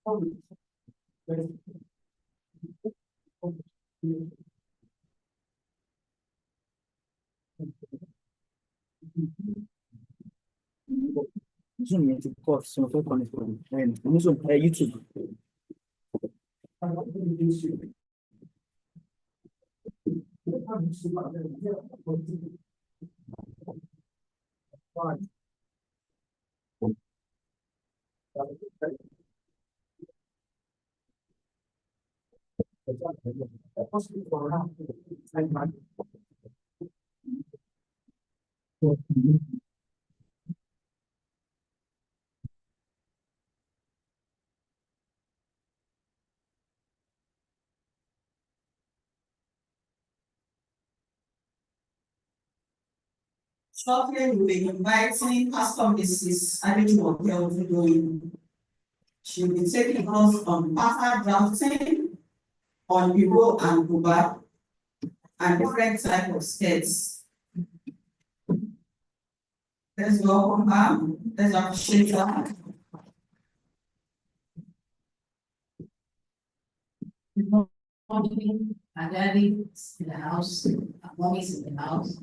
Zoom yẹn ti cut so mo fẹ́ connect pẹ̀lú ní Zoom YouTube. Shortly, we'll be inviting Pastor Mrs. Adejumoke Odudoyin. She'll be taking us on pattern drafting, on Igbo and Buba, and different types of skirts. Let's welcome her. Let's appreciate her. Good morning, my daddy is in the house, my mom is in the house.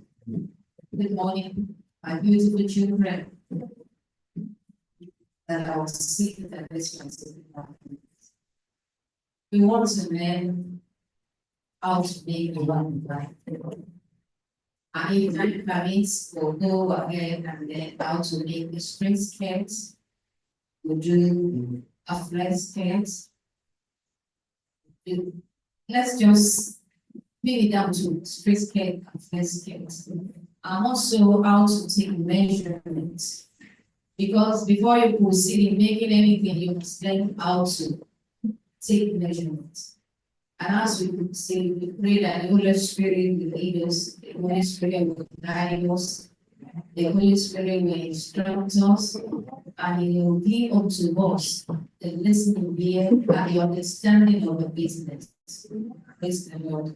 Good morning, my beautiful children. That I will seek the responsibility. We want to learn how to make the one right. And if time permits, we'll go ahead and learn how to make the string skirts. We'll do a flat skirt. Let's just pin it down to straight skirt and flat skirt. And also how to take measurements. Because before you proceed in making anything, you must learn how to take measurements. And as we could say, we pray that the Holy Spirit will lead us, the Holy Spirit will guide us, the Holy Spirit will instruct us, and He will give unto us the listening ear and the understanding of the business. Praise the Lord.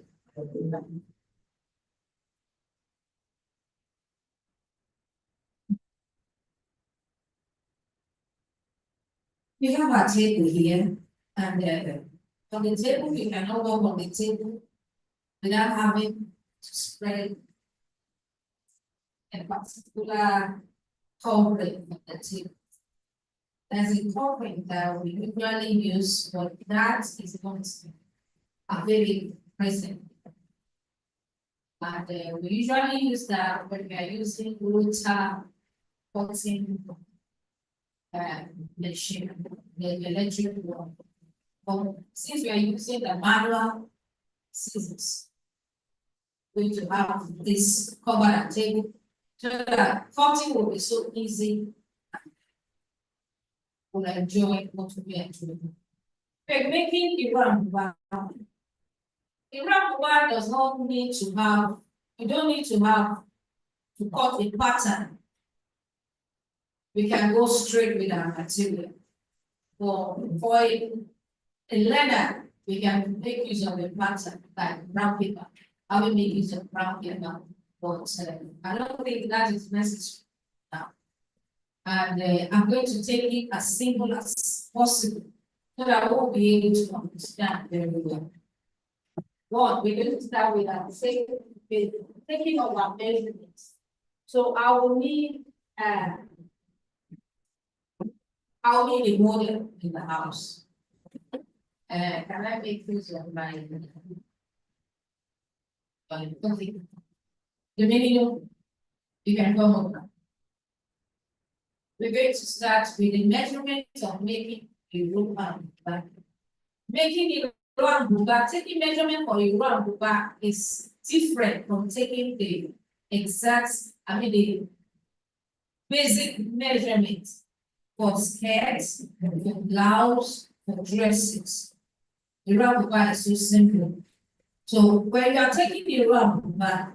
We have our table here, and on the table, you cannot work on the table without having to spread a particular covering of the table. There's a covering that we usually use, but that is not very present. And we usually use that when we are using water cutting machine, the electric one. But since we are using the manual scissors, we need to have this cover and table so that cutting will be so easy. We'll enjoy what we are doing. We're making Iran Buba. Iran Buba does not need to have, you don't need to have to cut a pattern. We can go straight with our material. For a leather, we can make use of a pattern like brown paper. I will make use of brown paper, but I don't think that is necessary now. And I'm going to take it as simple as possible so that I won't be able to understand very well. One, we're going to start with our taking of our measurements. So I will need a model in the house. Can I make use of my the minimum you can come over? We're going to start with the measurement of making a room and back. Making a room buba, taking measurement for a room buba is different from taking the exact, the basic measurement for skirts, for blouse, for dresses. The round buba is so simple. So when you are taking the round buba,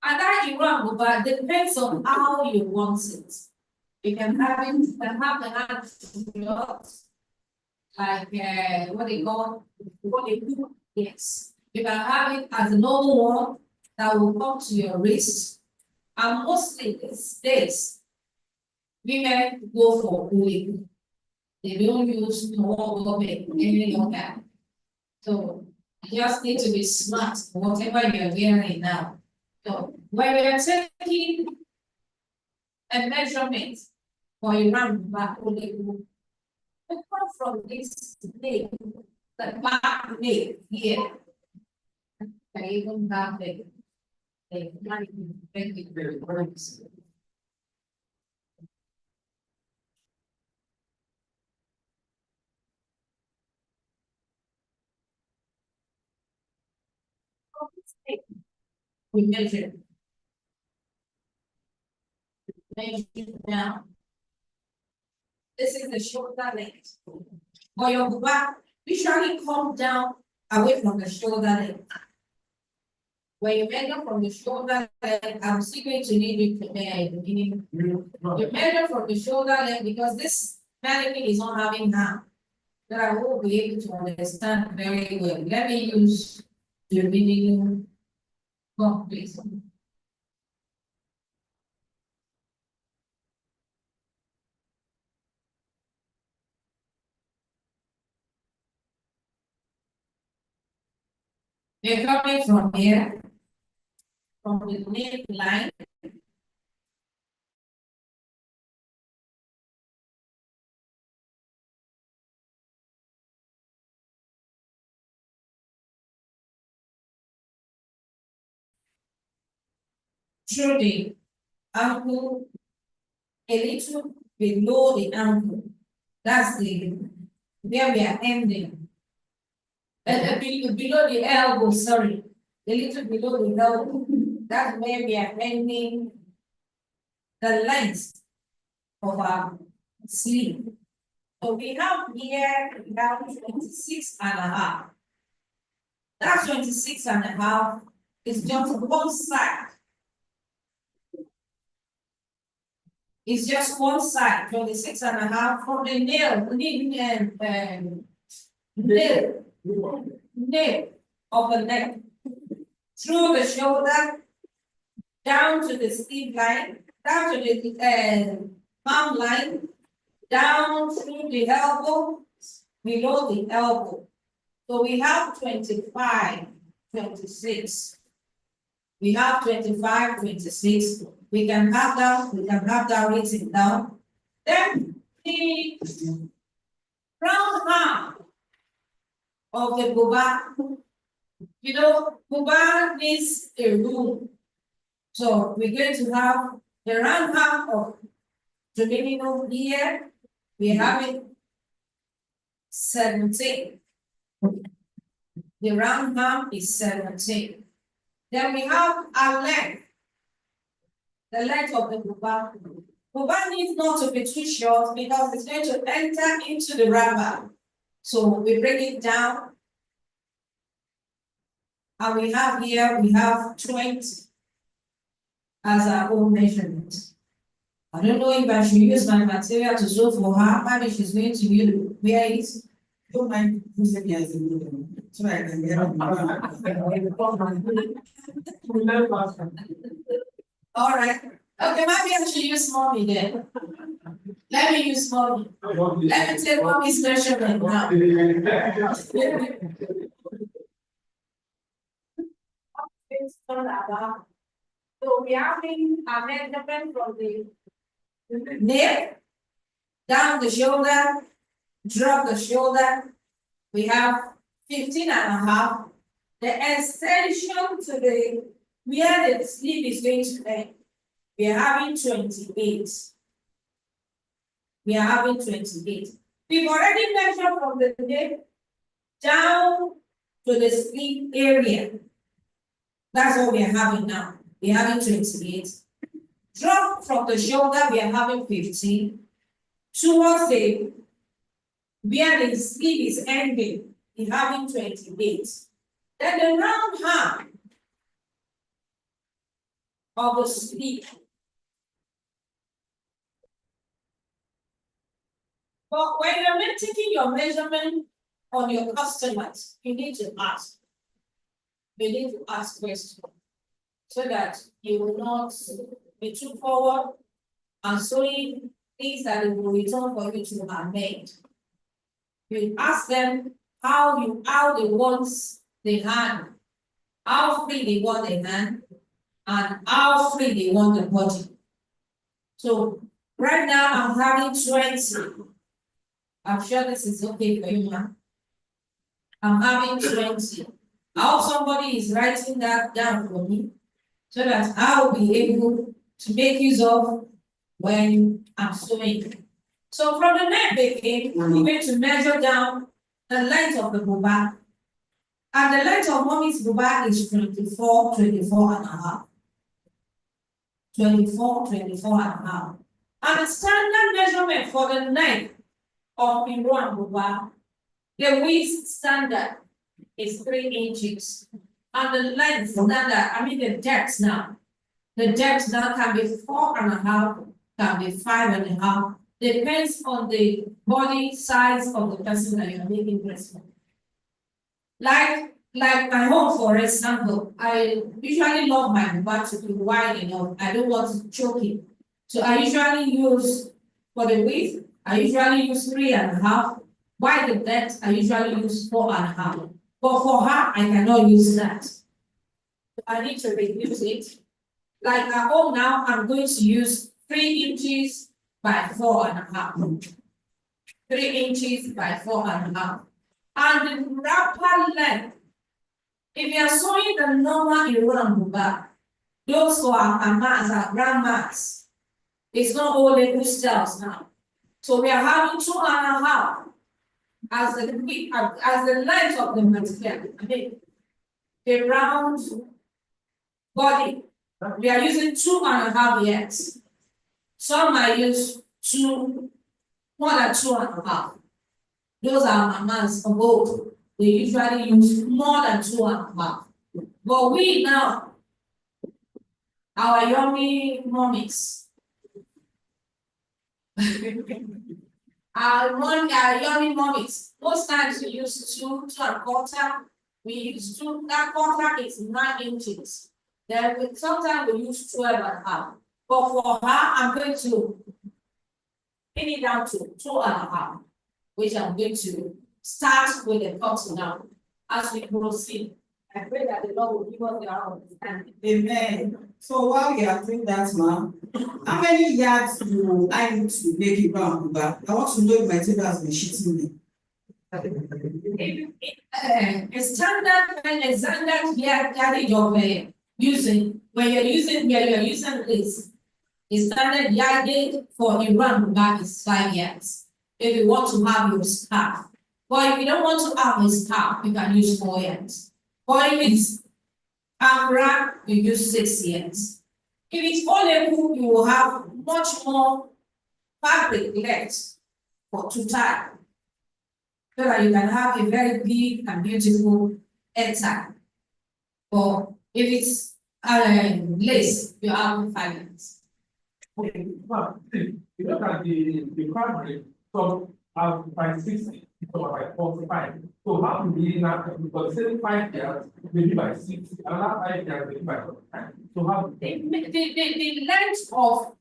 and that round buba depends on how you want it. You can have it, you can have the hand like what they do, yes. You can have it as a normal one that will come to your wrist. And mostly these days, women go for Wiining. They don't use more any longer. So you just need to be smart, whatever you're wearing now. So when we are taking a measurement for a round back, apart from this leg, the back leg here, I even have the very words. We measure down. This is the shoulder length. For your back, usually come down away from the shoulder length. When you measure from the shoulder length, I'm still going to need you to prepare at the beginning. You measure from the shoulder length because this mannequin is not having hand that I will be able to understand very well. Let me use the minimum box, please. We're coming from here, from the neck line. Through the ankle, a little below the ankle. That's the where we are ending. Below the elbow, sorry. A little below the elbow. That's where we are ending the length of our sleeve. So we have here about 26.5. That 26.5 is just one side. It's just one side, 26.5 from the nail of the neck through the shoulder down to the sleeve line, down to the palm line, down through the elbow, below the elbow. So we have 25, 26. We have 25, 26. We can have that written down. Then the round arm of the buba. You know, buba needs a room. So we're going to have the round arm of the minimum here. We have it 17. The round arm is 17. Then we have our leg. The length of the buba. Buba needs not to be too short because it's going to enter into the rubber. So we bring it down. And we have here, we have 20 as our own measurement. I don't know if I should use my material to sew for her. Maybe she's going to use where it is. Don't mind using me as a model. So I can get All right. Okay, maybe I should use mommy then. Let me use mommy. Let me take mommy's measurement now. So we are having a measurement from the neck down the shoulder, drop the shoulder. We have 15.5. The extension to the where the sleeve is going to end. We are having 28. We are having 28. We've already measured from the neck down to the sleeve area. That's what we are having now. We are having 28. Drop from the shoulder, we are having 15. Towards the where the sleeve is ending, we are having 28. Then the round arm of the sleeve. But when you're taking your measurement on your customers, you need to ask. You need to ask questions so that you will not be too forward and sewing things that will return for you to have made. You ask them how they want the hand, how free they want the hand, and how free they want the body. So right now I'm having 20. I'm sure this is okay for you, ma'am. I'm having 20. I hope somebody is writing that down for me so that I will be able to make use of when I'm sewing. So from the neck begin, we're going to measure down the length of the buba. And the length of mommy's buba is 24 and a half. 24 and a half. And the standard measurement for the neck of Iro and buba, the width standard is 3 inches. And the length standard, the depth now. The depth now can be 4 and a half, can be 5 and a half. Depends on the body size of the person that you're making dress for. Like my home, for example, I usually love my butt to be wide enough. I don't want to choke it. So I usually use, for the width, I usually use 3 and a half. By the depth, I usually use 4 and a half. But for her, I cannot use that. So I need to reduce it. Like at home now, I'm going to use 3 inches by 4 and a half. 3 inches by 4 and a half. And the wrapper length, if you are sewing the normal Iro and buba, those who are amas, are grandmas, it's not all label styles now. So we are having 2 and a half as the length of the material. The round body, we are using 2 and a half yards. Some might use more than 2 and a half. Those are mamas of old. They usually use more than 2 and a half. But we now, our yummy mommies, our yummy mommies, most times we use 2 and a quarter. We use 2, that quarter is 9 inches. Then sometimes we use 12 and a half. But for her, I'm going to pin it down to 2 and a half, which I'm going to start with the cuts now as we proceed. I pray that the Lord will give us the understanding. Amen. So while we are doing that, ma'am, how many yards do I need to make it round buba? I want to know if my tailor has been cheating me. A standard yardage of using, when you're using this, a standard yardage for a round buba is 5 yards. If you want to have your scarf. But if you don't want to have a scarf, you can use 4 yards. Or if it's Amra, you use 6 yards. If it's foldable, you will have much more fabric left for to tie. So that you can have a very big and beautiful head tie. Or if it's lace, you have 5 yards. Okay, well, you look at the fabric, so by 60, so by 45. So how do we now, because say 5 years, maybe by 60, another 5 years, maybe by 45. So how The length of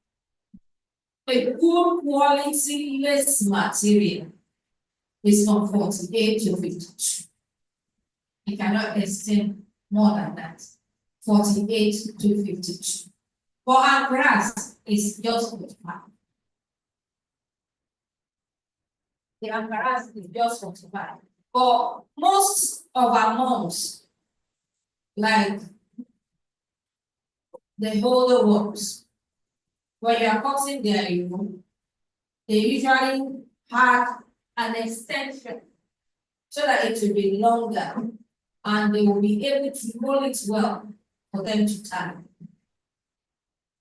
a good quality lace material is from 48 to 52. You cannot extend more than that. 48 to 52. For our grass, it's just 45. The Ankara is just 45. For most of our moms, like the older ones, when you are cutting their room, they usually have an extension so that it will be longer and they will be able to roll it well for them to tie.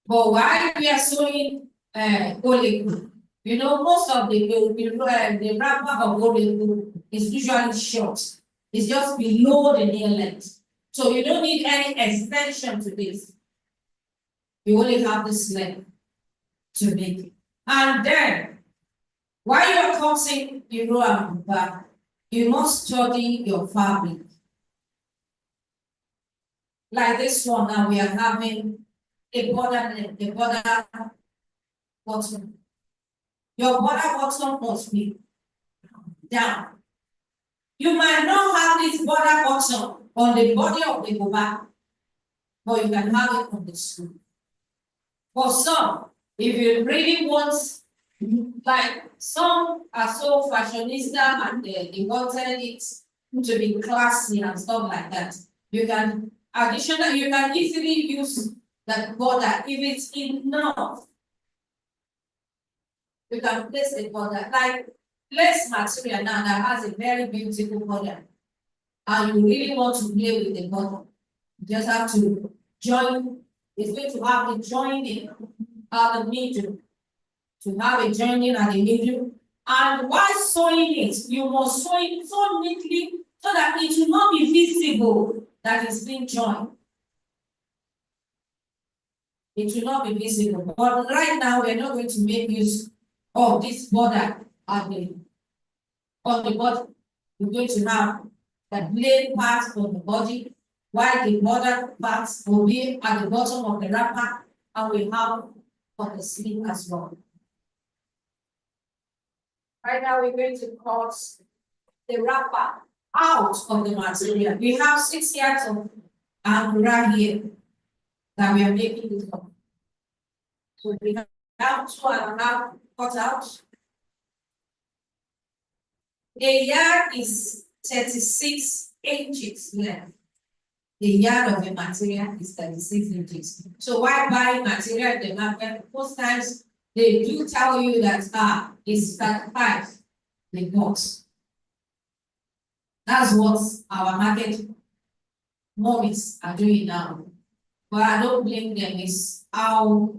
But while we are sewing olive, you know, most of the wrapper of olive is usually short. It's just below the nail length. So you don't need any extension to this. You only have this length to make it. And then, while you're cutting the row and back, you must study your fabric. Like this one now, we are having a border bottom. Your border bottom must be down. You might not have this border bottom on the body of the boba, but you can have it on the stool. For some, if you really want, like some are so fashionista and they wanted it to be classy and stuff like that. You can you can easily use that border if it's enough. You can place a border like less material now that has a very beautiful border, and you really want to play with the border. You just have to join. It's going to have a joining at the middle. To have a joining at the middle, and while sewing it, you must sew it so neatly so that it will not be visible that it's being joined. It will not be visible. But right now, we're not going to make use of this border on the body. We're going to have the plain part of the body, while the border parts will be at the bottom of the wrapper, and we have for the sleeve as well. Right now, we're going to cut the wrapper out of the material. We have 6 yards of Angora here that we are making it from. So we have 2.5 cut out. The yard is 36 inches length. The yard of the material is 36 inches. So while buying material in the market, most times they do tell you that it's 35 the box. That's what our market mommies are doing now. But I don't blame them. It's how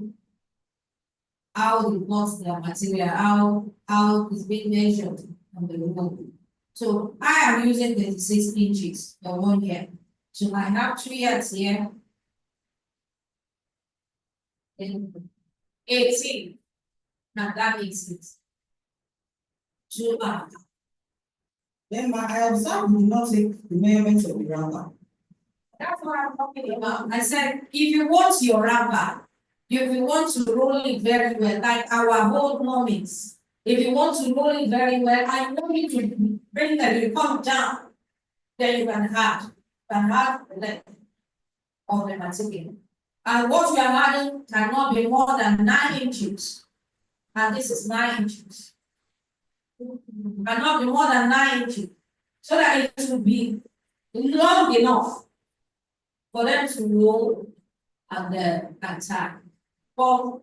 they bought their material, how it's being measured on the road. So I am using 36 inches for 1 year. So I have 2 yards here. And 18. Now that makes it 2.5. Then I observed you did not take the measurements of the wrapper. That's what I'm talking about. I said, if you want your wrapper, if you want to roll it very well, like our old moments, if you want to roll it very well, I know you to bring that you come down, then you can have the length of the material. And what you are adding cannot be more than 9 inches. And this is 9 inches. Cannot be more than 9 inches. So that it will be long enough for them to roll and tie. For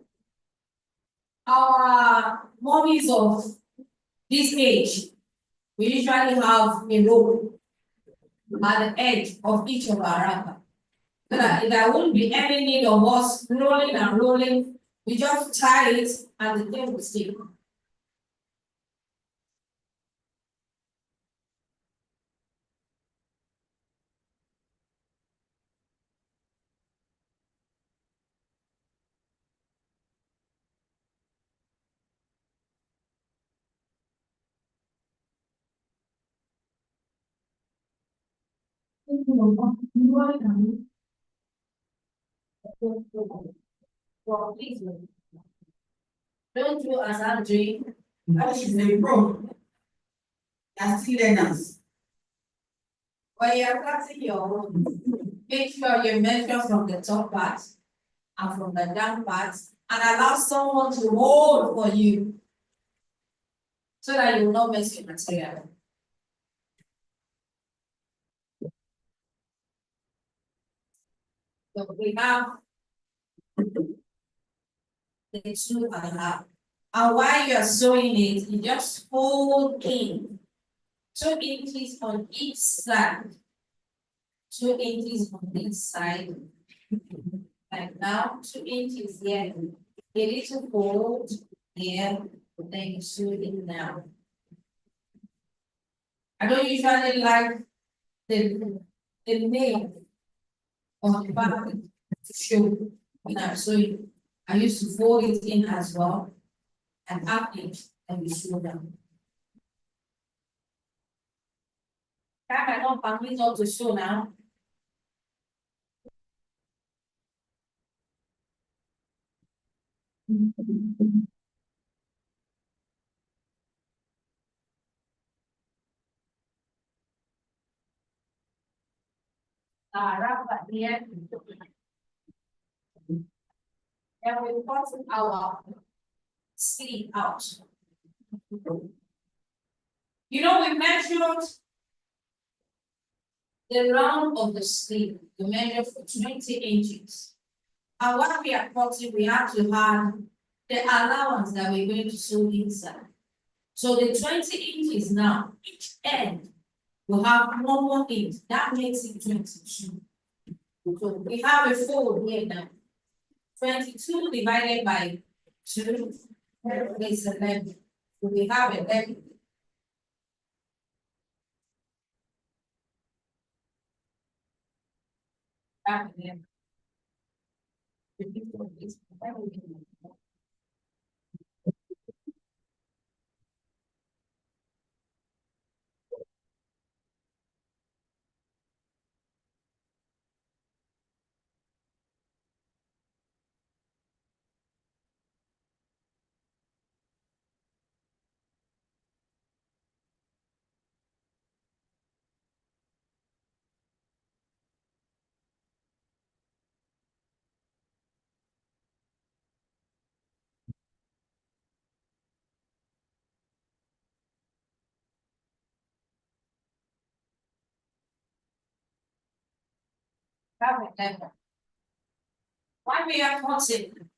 our mommies of this age, we usually have a rope at the edge of each of our wrapper. So that there won't be any need of us rolling and rolling. We just tie it and the thing will stick. Well, please don't do as I'm doing. That is a pro. Are still learners. When you're practicing your own, make sure you measure from the top part and from the down part and allow someone to hold for you so that you will not mess your material. So we have the 2.5. And while you're sewing it, you just fold in 2 inches on each side. 2 inches on each side. Like now, 2 inches here. A little fold here, then you sew it now. I don't usually like the name of the fabric to show when I'm sewing. I used to fold it in as well and up it and we sew down. That I don't permit us to sew now. wrap at the end. And we cut our sleeve out. You know, we measured the round of the sleeve, we measured for 20 inches. And what we are cutting, we have to have the allowance that we're going to sew inside. So the 20 inches now, each end will have 1 more inch. That makes it 22. So we have a fold here now. 22 divided by 2 is 11. So we have 11. When we are cutting,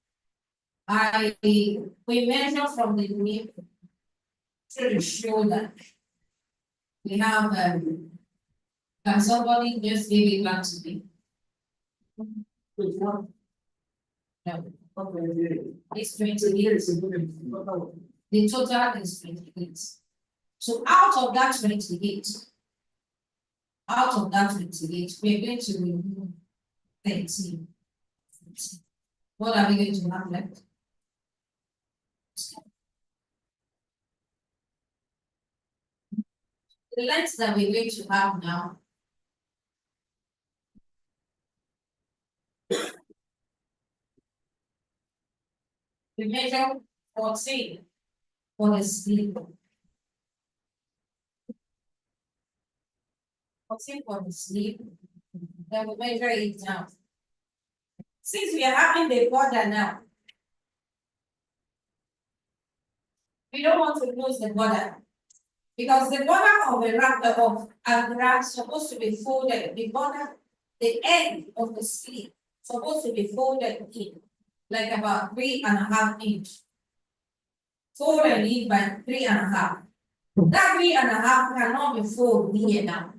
we measure from the knee to the shoulder. We have can somebody just give it back to me? Which one? No, Okay. it's 28. The total is 28. So out of that 28, we're going to remove 13. What are we going to have left? The length that we're going to have now we measure 14 for the sleeve. 14 for the sleeve. Then we measure it down. Since we are having the border now, we don't want to close the border because the border of a wrapper of a wrap supposed to be folded. The border, the end of the sleeve supposed to be folded in like about 3.5 inches. Folded in by 3.5. That 3.5 cannot be folded here now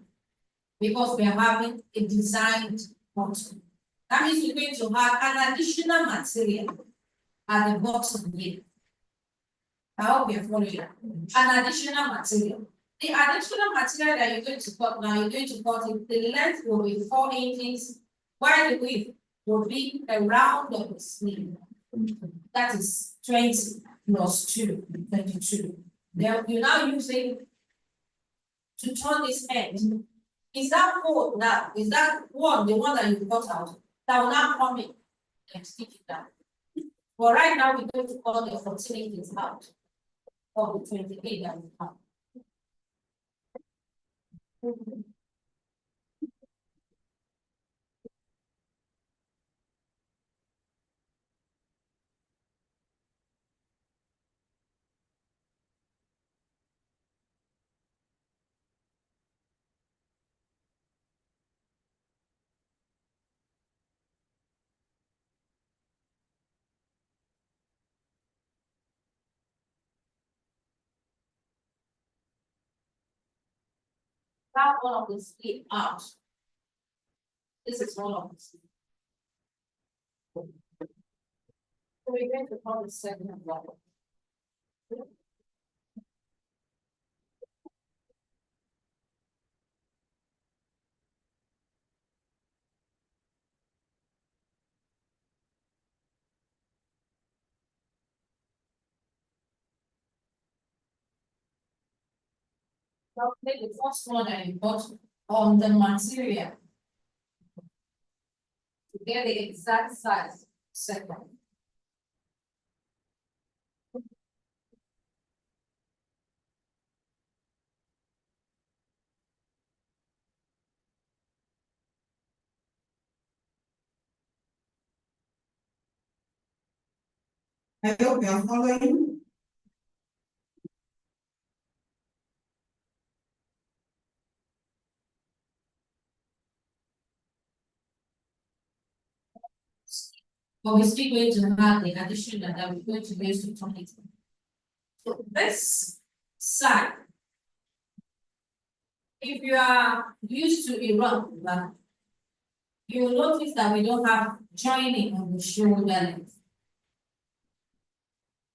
because we are having a designed bottom. That means we're going to have an additional material at the bottom here. I hope you're following. An additional material. The additional material that you're going to cut now, you're going to cut it, the length will be 4 inches, while the width will be the round of the sleeve. That is 20 plus 2, 22. Then you're now using to turn this end. Is that fold now? Is that one, the one that you cut out, that will now come in and stick it down? But right now, we're going to cut the 14 inches out of the 28 that we have. That one of the split out. This is one of the split. So we're going to call the second level. So take the first one that you got on the material to get the exact size. Second. I hope you are following. But we're still going to have the addition that we're going to use to turn it. So this side, if you are used to Iran, you will notice that we don't have joining on the shoulder length.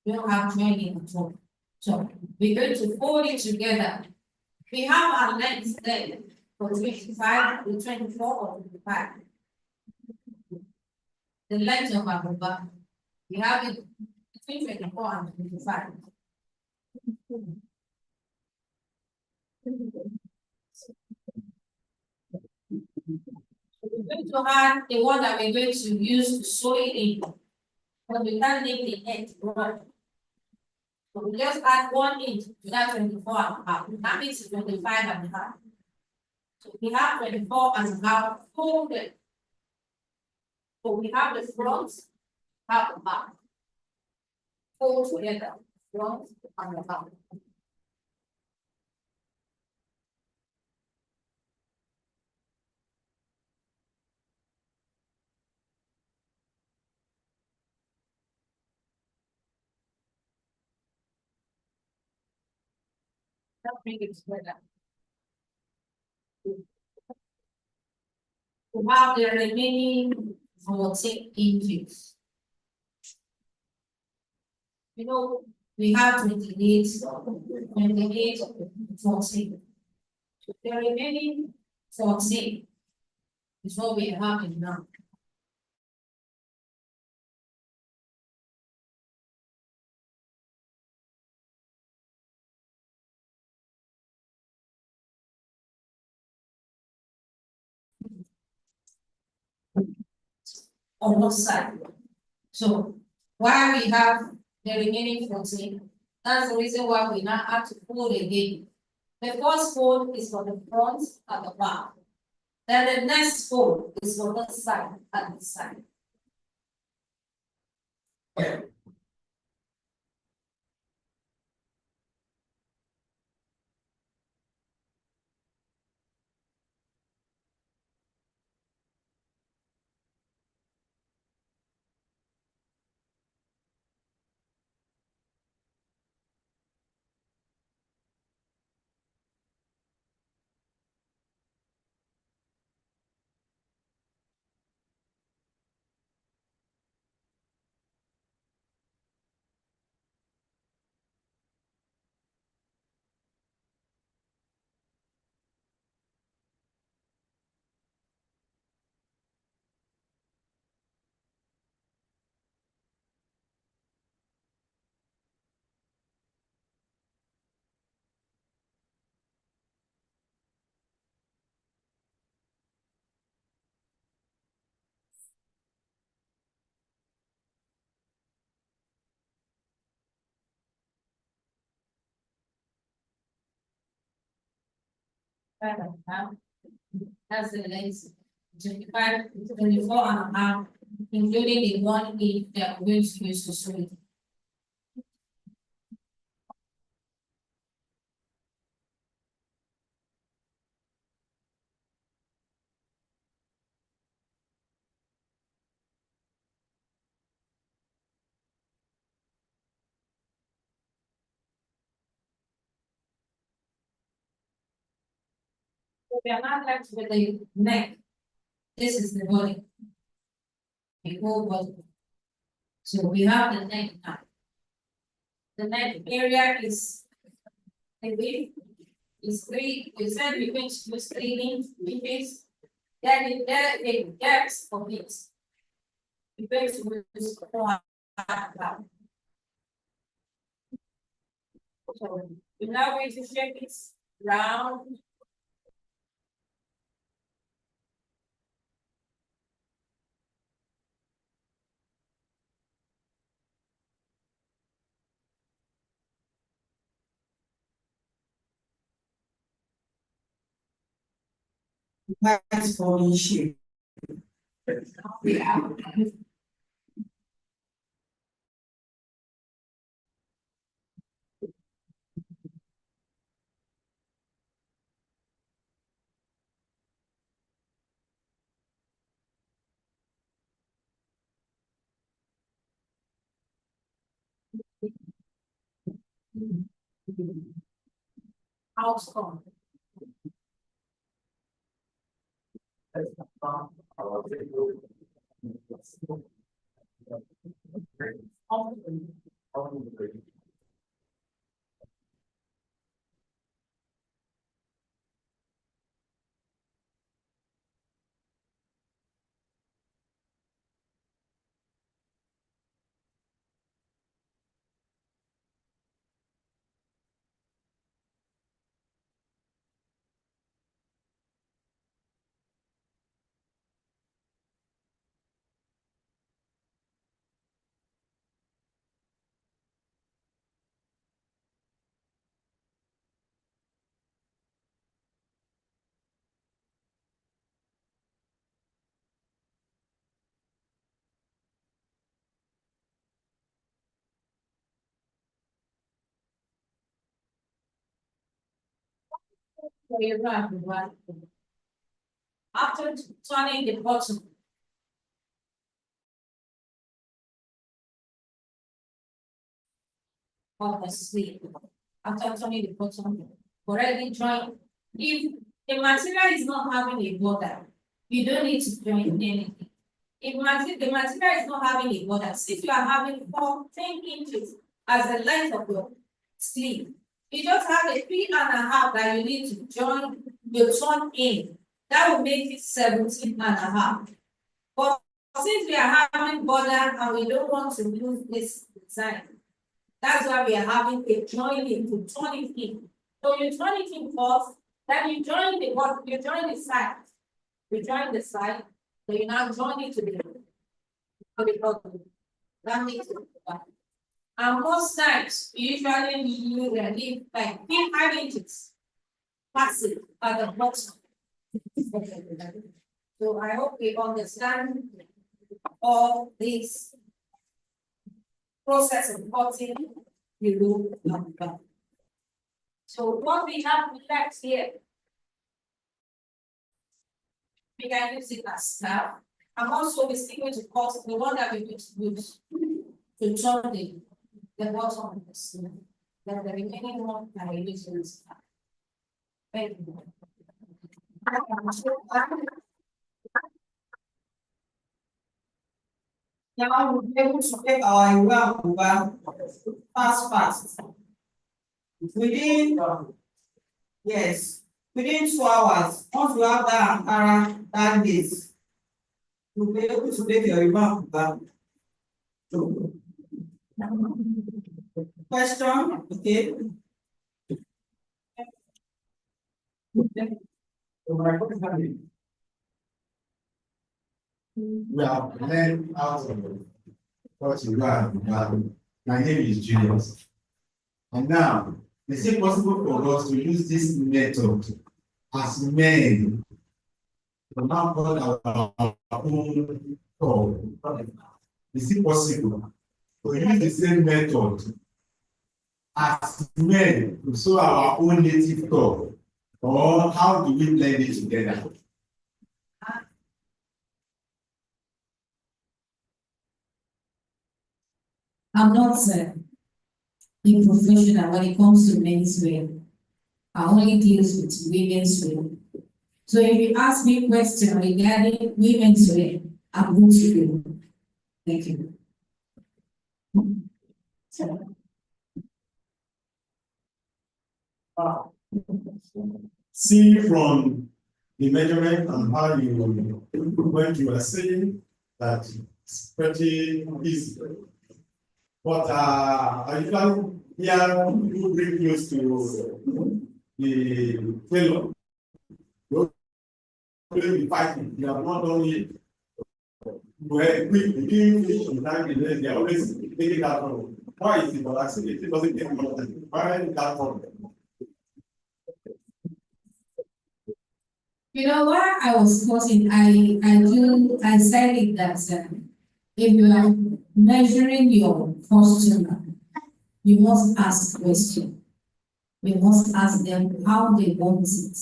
We don't have joining at all. So we're going to fold it together. We have our length there for 25 to 24 or 25. The length of our back. We have it between 24 and 25. We're going to add the one that we're going to use to sew it in. But we can't leave the end broad. So we just add 1 inch to that 24 and a half. That means it's 25 and a half. So we have 24 and a half folded. So we have the front, have the back. Fold together, front and the back. Let's bring it together. We have the remaining 14 inches. You know, we have 28, 28, 14. The remaining 14 is what we have in now. On one side. So why we have the remaining 14, that's the reason why we now have to fold again. The first fold is for the front and the back. Then the next fold is for the side and the side. That's the length, 25, 24 and a half, including the 1 inch that we're going to use to sew it. So we are not left with the neck. This is the body. The whole body. So we have the neck now. The neck area is the width is 3. You said we going to use 3 inches. Then there the depth of it. We're going to use 4. So we're now going to shape it round. Nice falling shape. Yeah. Outcome. So you're right, right. After turning the bottom. Of the sleeve. After turning the bottom, already join. If the material is not having a border, you don't need to join anything. If the material is not having a border, if you are having 14 inches as the length of your sleeve, you just have a 3.5 that you need to join your turn in. That will make it 17.5. But since we are having border and we don't want to lose this design, that's why we are having a joining to turn it in. So you turn it in first, then you join the side. You join the side, so you now join it to the bottom. That makes it back. And most times, usually you leave like 5 inches. Passive at the bottom. So I hope we understand all this process of cutting the root and back. So what we have left here, we can use it as staff. I'm also going to cut the one that we use to turn the bottom of the sleeve. Then the remaining one I will use to staff. Thank you. Now we'll be able to take our Iwa fast. Within 2 hours, once you have that Ankara that days, you'll be able to take your Iwa. Question, okay? We have learned out of what you have. My name is Julius. And now, is it possible for us to use this method as men to now call our own call? Is it possible to use the same method as men to sow our own native call? Or how do we blend it together? I'm not a professional when it comes to men's wear. I only deal with women's wear. So if you ask me a question regarding women's wear, I'm good to you. Thank you. See from the measurement and how you when you are saying that it's pretty easy. But I usually hear people bring close to the tailor. You fighting, you have not done it. Well, quick, they are always taking that from. Why is it? But actually, it doesn't take more time. Why is that from? You know what I was posting, I said it that if you are measuring your customer, you must ask questions. You must ask them how they want it.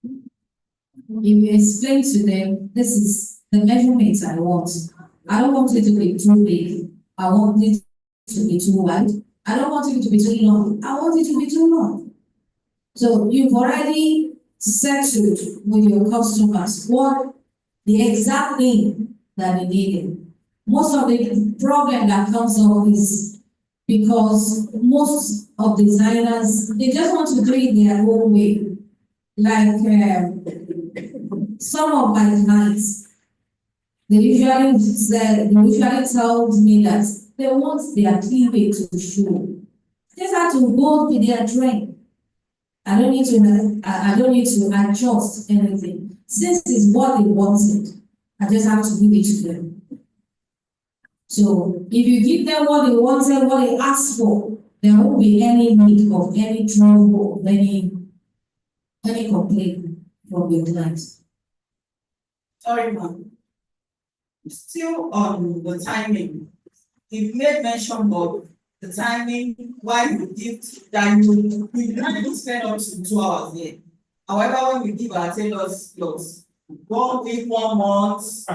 If you explain to them, this is the measurement I want. I don't want it to be too big. I want it to be too wide. I don't want it to be too long. I want it to be too long. So you've already settled with your customers what the exact thing that they needed. Most of the problem that comes up is because most of designers, they just want to do it their own way. Like some of my clients, they usually tell me that they want their cleavage to show. Just have to go to their trend. I don't need to adjust anything. Since it's what they wanted, I just have to give it to them. So if you give them what they wanted, what they asked for, there won't be any need of any trouble, of any complaint from your clients. Sorry, ma'am. Still on the timing, you made mention of the timing why you give that you can't spend up to 2 hours here. However, when we give our tailors slots, 1 week, 1 month.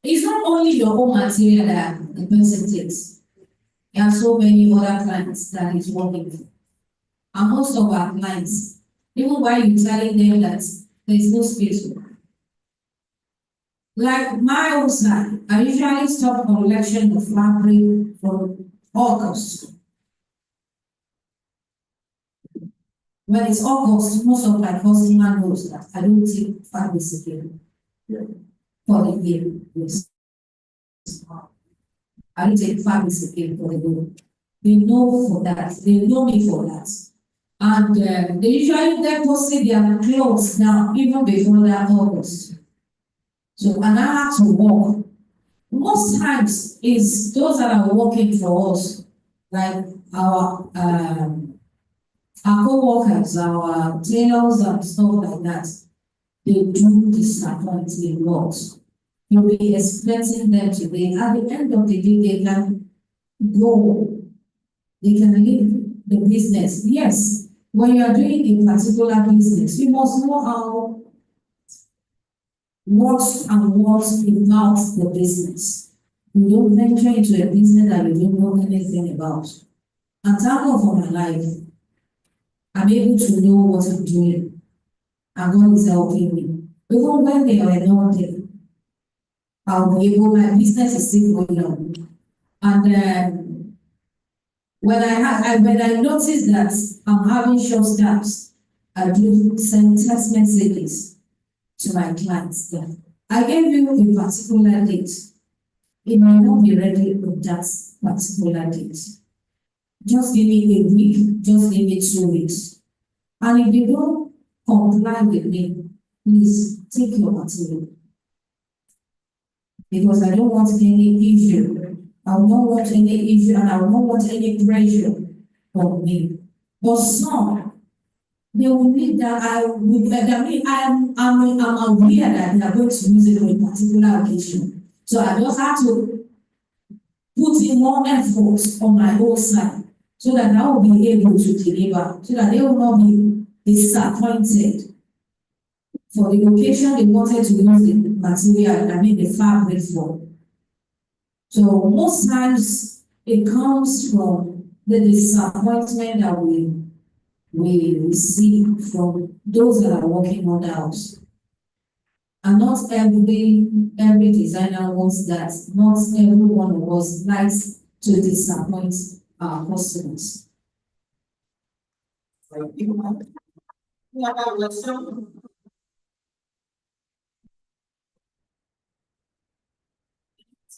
It's not only your own material that the person takes. There are so many other clients that is working for. And most of our clients, even while you're telling them that there is no space. Like my own side, I usually stop collection of fabric from August. When it's August, most of my customer knows that I don't take fabrics again for the year. Yes. I don't take fabrics again for the year. They know for that. They know me for that. And they usually deposit their clothes now, even before that August. So, and I have to work. Most times, is those that are working for us, like our co-workers, our tailors and stuff like that, they do disappoint a lot. You'll be expecting them today. At the end of the day, they can go. They can leave the business. Yes, when you are doing a particular business, you must know how works and works without the business. You don't venture into a business that you don't know anything about. And thank God for my life, I'm able to know what I'm doing. And God is helping me. Even when they are not there, I'll be able, my business is still going on. And when I notice that I'm having short steps, I do send text messages to my clients there. I gave you a particular date. It may not be ready with that particular date. Just give me a week, just give me 2 weeks. And if you don't comply with me, please take your material. Because I don't want any issue. I don't want any issue and I don't want any pressure from me. But some, they will need that I'm aware that they are going to use it for a particular occasion. So I just have to put in more effort on my own side so that I will be able to deliver, so that they will not be disappointed for the occasion they wanted to use the material, the fabric for. So most times it comes from the disappointment that we receive from those that are working on the house. And not every designer wants that. Not every one of us likes to disappoint our customers.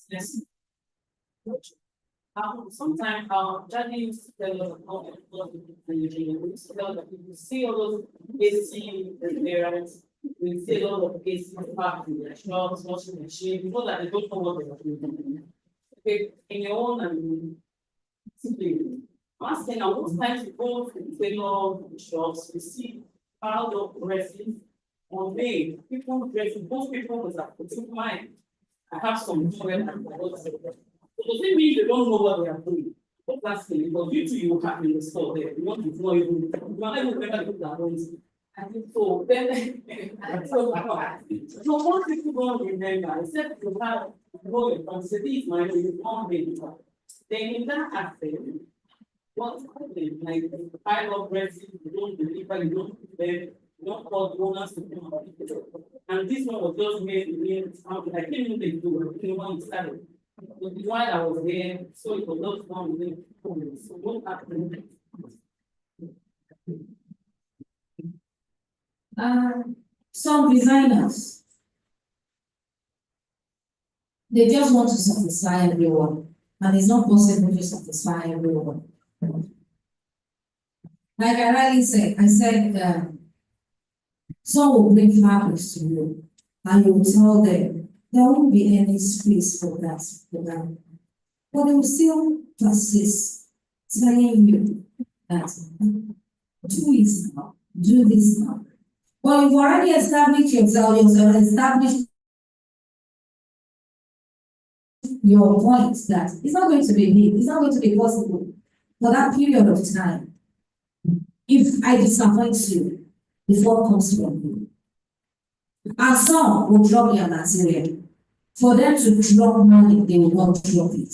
Yes. Sometimes Johnny used to tell us about you see all those AC repairs, we see a lot of AC parked in their shops, washing machine, people that they don't know what they are doing. Okay, in your own simply asking now most times you go to tailor shops, you see piled up dresses on made, people dressing, most people was like, putting mine. I have some children and so does it mean they don't know what they are doing? But that's the because you two you have in the store there. You want to know even you are not even better people that don't. I think so. Then so most people don't remember, except you have know your concept is my you can't be then in that aspect, what's happening, like, the pile of resin, you don't deliver, you don't prepare, you don't call owners to come and pick it up. And this one was just made in, I can't even think do it, you know, when it started. But while I was there, so it was just one within 4 minutes, so what happened? Some designers, they just want to satisfy everyone, and it's not possible to satisfy everyone. Like I rightly said, some will bring fabrics to you, and you will tell them there won't be any space for that for them. But they will still persist, telling you that do it now, do this now. But you've already established yourself, you've established your point that it's not going to be me, it's not going to be possible for that period of time. If I disappoint you, the fault comes from you. And some will drop their material. For them to drop money, they will not drop it.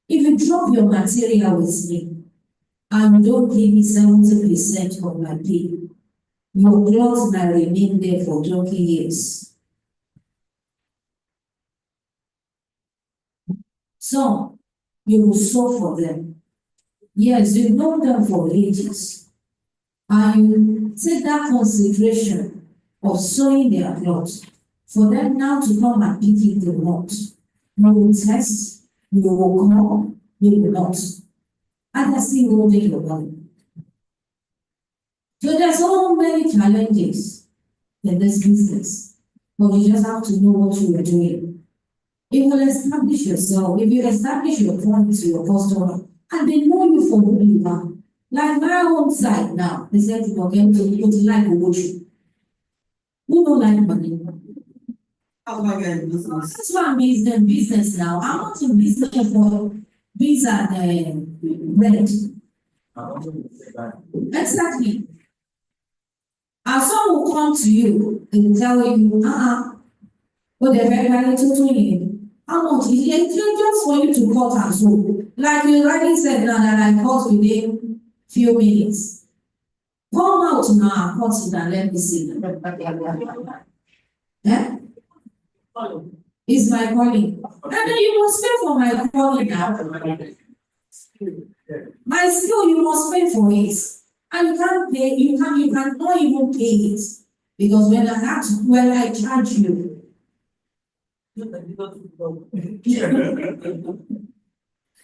If you drop your material with me, and you don't give me 70% of my pay, your clothes might remain there for 20 years. So, you will sew for them. Yes, you've known them for ages. And you take that consideration of sewing their clothes for them now to come and pick it or not. You will test, you will come, you will not. And they're still holding your money. So there's so many challenges in this business, but you just have to know what you are doing. It will establish yourself. If you establish your point to your customer, and they know you for who you are. Like my own side now, they said to forget to like Ogochi. Who don't like money? How am I getting business? That's why I'm in business now. I'm not in business for beans and bread. Exactly. And some will come to you and tell you, but they're very totally. How much? It's just for you to cut and sew. Like you already said now that I cut within few minutes. Come out now, cut it and let me see. Yeah? It's my calling. And then you must pay for my calling now. My skill, you must pay for it. And you can't pay, you cannot even pay it. Because when I charge you.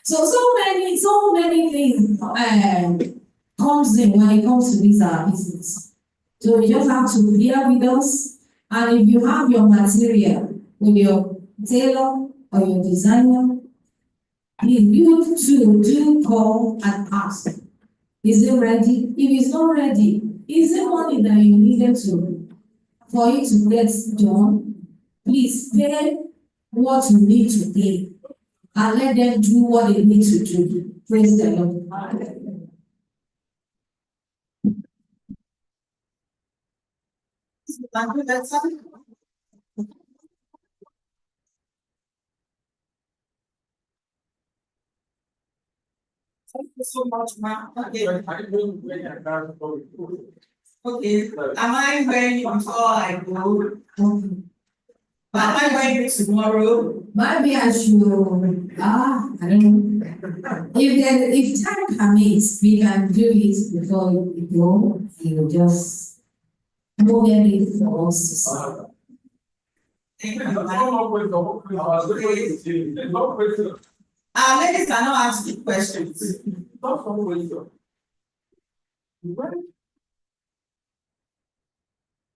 So many things comes in when it comes to this business. So you just have to bear with us, and if you have your material with your tailor or your designer, please you too do call and ask. Is it ready? If it's not ready, is it money that you needed for you to get done? Please pay what you need to pay and let them do what they need to do. Praise the Lord. Thank you, that's it. Thank you so much, ma'am. Okay. Okay. Am I ready before I go? But am I ready tomorrow? Maybe I should, I don't know. If time permits, we can do it before you go. You just go get it for us to see. Thank you, ladies cannot ask you questions.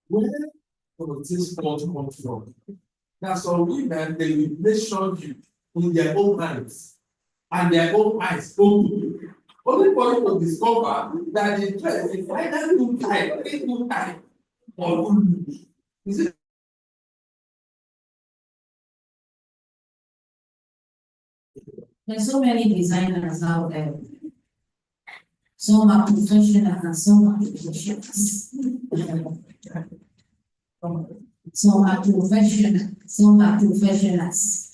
Where does this fault come from? Now, some women, they will measure you in their own hands and their own eyes open. Only for you to discover that the dress is either too tight, or too loose. Is it? There's so many designers out there. Some are professional and some are professionals. Some are professional, some are professionals.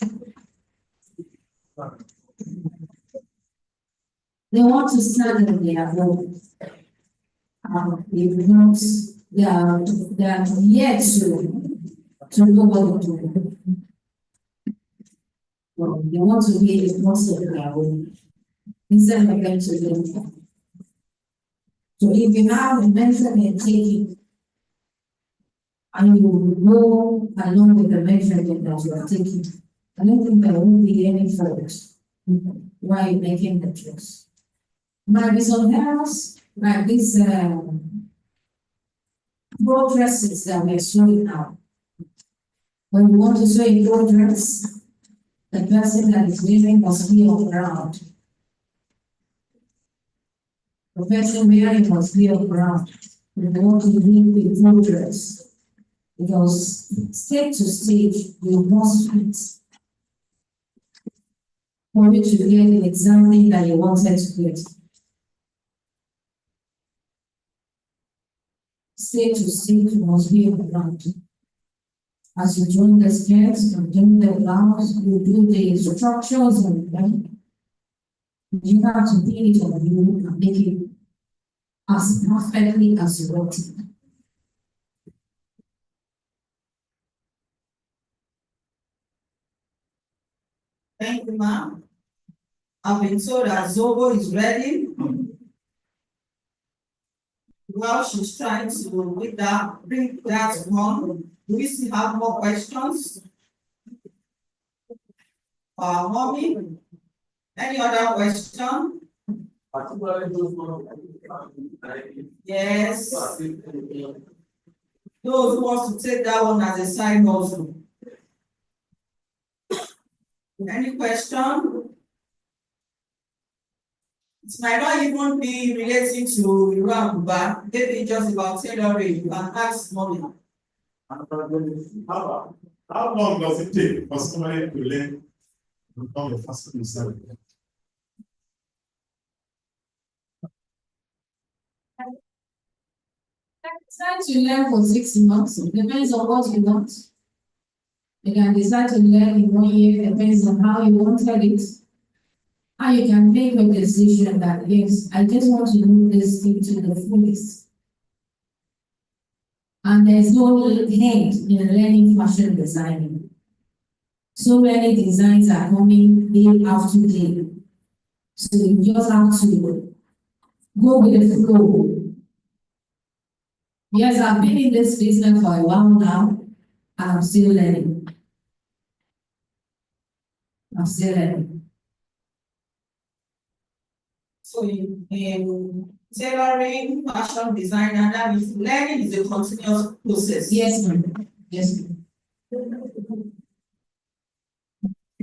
They want to stand on their own. They want, they are yet to know what to do. Well, they want to be the boss of their own instead of them to do it. So if you have a measurement taking, and you go along with the measurement that you are taking, I don't think there won't be any fault while making the choice. Might be some errors, like these broad dresses that we are showing now. When you want to sew a broad dress, the person that is wearing must be on ground. The person wearing must be on ground. We want to read a broad dress. Because stage to stage, you must fit for you to get exactly that you wanted to get. Stage to stage, you must be around. As you join the skirts and join the blouse, you do the structures and then you have to be it on you and make it as perfectly as you want it. Thank you, ma'am. I've been told that Zobo is ready. Well, she's trying to bring that home. Do we still have more questions? Mommy, any other question? Yes. Those who want to take that one as a side also. Any question? It might not even be relating to Iran, but maybe just about tailoring. You can ask mommy. How long does it take for somebody to learn to become a fashion designer? Decide to learn for 6 months. It depends on what you want. You can decide to learn in 1 year, depends on how you wanted it. And you can make a decision that, yes, I just want to do this thing to the fullest. And there's no end in learning fashion designing. So many designs are coming day after day. So you just have to go with the flow. Yes, I've been in this business for a while now, and I'm still learning. I'm still learning. So in tailoring, fashion designer, that means learning is a continuous process. Yes, ma'am. Yes, ma'am.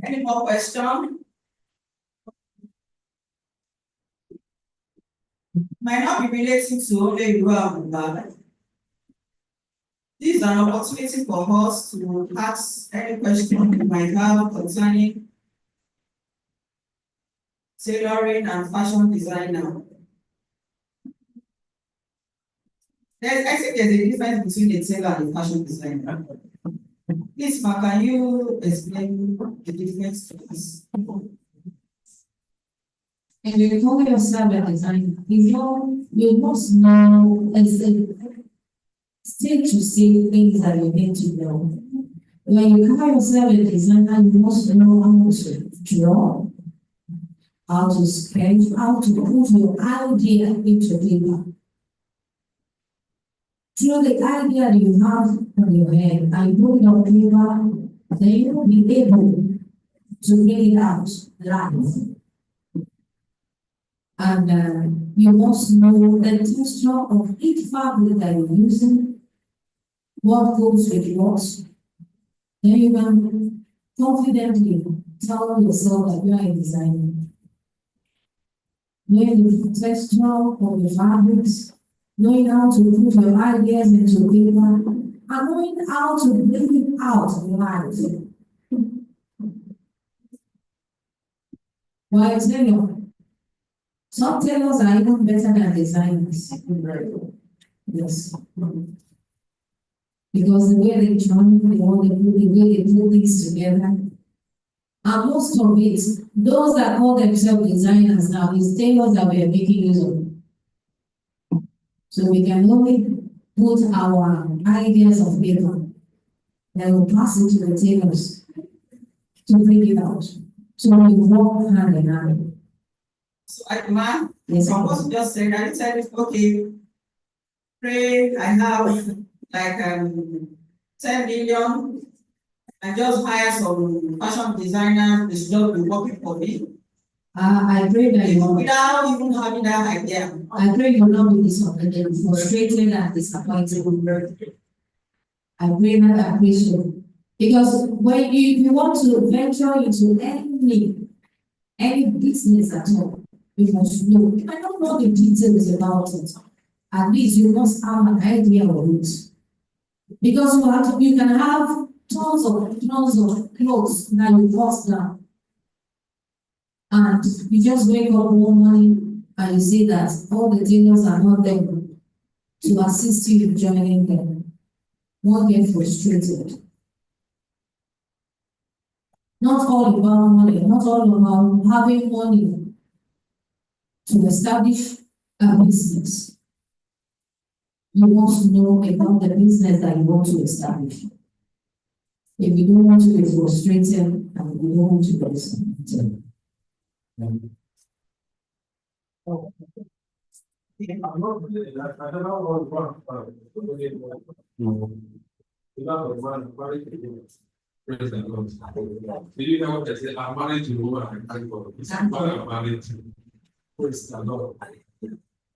Any more question? Might not be relating to only Iran, but this is an opportunity for us to ask any question you might have concerning tailoring and fashion designer. I think there's a difference between a tailor and a fashion designer. Please, Ma, can you explain the difference to us? And you call yourself a designer, you must know as a state to say things that you need to know. When you call yourself a designer, you must know how to draw, how to sketch, how to put your idea into paper. Through the idea that you have on your head and put it on paper, then you will be able to bring it out live. And you must know the texture of each fabric that you're using, what goes with what. Then you can confidently tell yourself that you are a designer. Knowing the texture of the fabrics, knowing how to put your ideas into paper, and knowing how to bring it out live. Why tailor? Some tailors are even better than designers. Yes. Because the way they join, the way they put things together, and most of it those that call themselves designers now is tailors that we are making use of. So we can only put our ideas of paper, then we'll pass it to the tailors to bring it out. So we work hand in hand. So I demand, Yes, from what you just said, I said, okay, pray, I have like 10 million, I just hire some fashion designers, this job will working for me. I pray that you will, Without even having that idea. I pray you will not be disappointed, frustrated and disappointed. I pray that I pray so. Because when you want to venture into any business at all, you must know. If I don't know the details about it, at least you must have an idea of it. Because you can have tons of clothes that you bust down. And you just wake up one morning and you see that all the tailors are not there to assist you in joining them. Won't get frustrated. Not all about money, not all about having money to establish a business. You want to know about the business that you want to establish. If you don't want to be frustrated and you don't want to be disappointed. I'm not really that. I don't know what praise the Lord. Do you know what they say? I'm married to a woman I thank God. It's what I'm married to. Praise the Lord.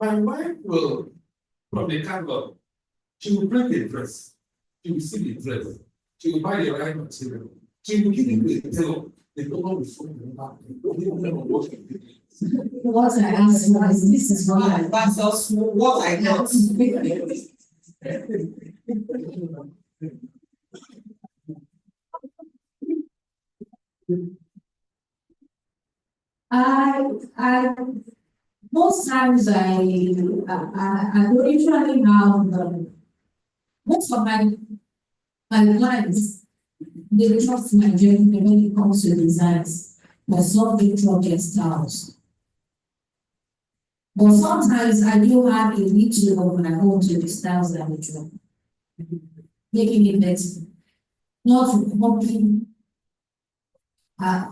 My wife will, from the candle, she will bring the dress. She will see the dress. She will buy the right material. She will give it to the tailor. The tailor will show them back. They don't know what to do. What I asked was, this is what I That's also what I got. I most times I don't usually have most of my clients, they trust my judgment when it comes to designs for solving project styles. But sometimes I do have a little of my own to the styles that we draw, making it better, not copying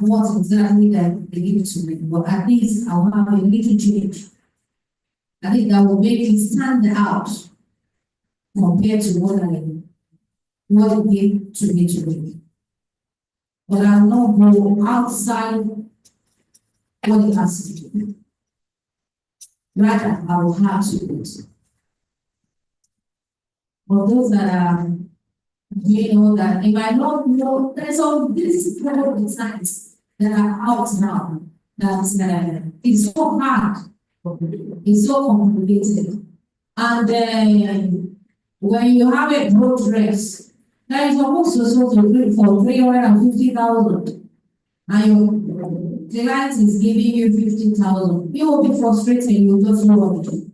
what exactly that they give to me, but at least I'll have a little change. I think that will make it stand out compared to what it gave to me today. But I will not go outside what it has to do. Rather, I will have to do it. But those that are, that if I don't know, there's all these product designs that are out now. That's it's so hard. It's so complicated. And then when you have a broad dress, that is supposed to sell for 350,000, and your client is giving you 50,000, you will be frustrated, you will just know what to do.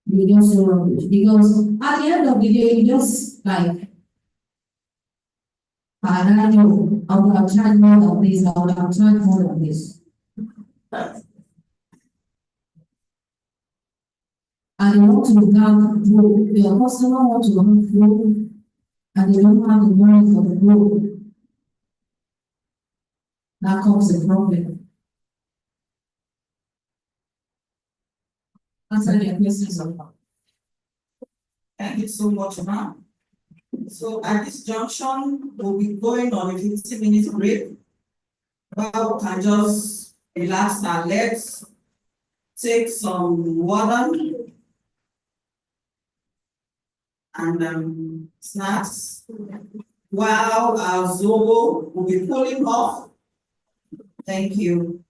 You just know what to do. Because at the end of the day, you just like, I don't know, I would have charged more than this, I would have charged more than this. And you want to have flow, your customer wants to have flow, and they don't have the money for the flow. That comes the problem. Answer your questions. Thank you so much, ma'am. So at this junction, we'll be going on a 15-minute break. Well, we can just relax our legs, take some water, and snacks, while our Zobo will be pulling off. Thank you.